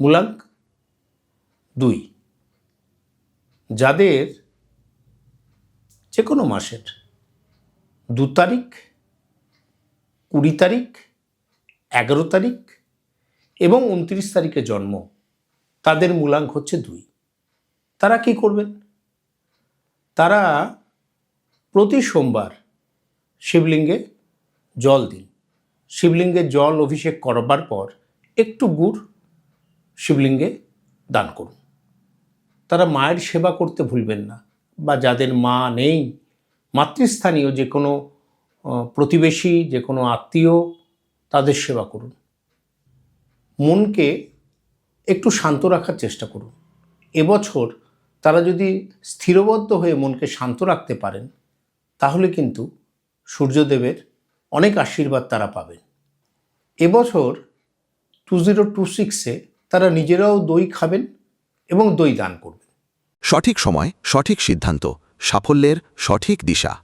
মূলাঙ্ক 2। যাদের যে কোনো মাসের 2 তারিখ, 20 তারিখ, 11 তারিখ এবং 29 তারিখে জন্ম, তাদের মূলাঙ্ক হচ্ছে 2। তারা কি করবেন? তারা প্রতি সোমবার শিবলিঙ্গে জল দিন। শিবলিঙ্গে জল অভিষেক করবার পর একটু গুড় শিবলিঙ্গে দান করুন। তারা মায়ের সেবা করতে ভুলবেন না, বা যাদের মা নেই, মাতৃস্থানীয় যে কোনো প্রতিবেশী, যে কোনো আত্মীয়, তাদের সেবা করুন। মনকে একটু শান্ত রাখার চেষ্টা করুন। এবছর তারা যদি স্থিরবদ্ধ হয়ে মনকে শান্ত রাখতে পারেন, তাহলে কিন্তু সূর্যদেবের অনেক আশীর্বাদ তারা পাবেন। এবছর 2026-এ তারা নিজেরাও দই খাবেন এবং দই দান করবেন। সঠিক সময়, সঠিক সিদ্ধান্ত, সাফল্যের সঠিক দিশা।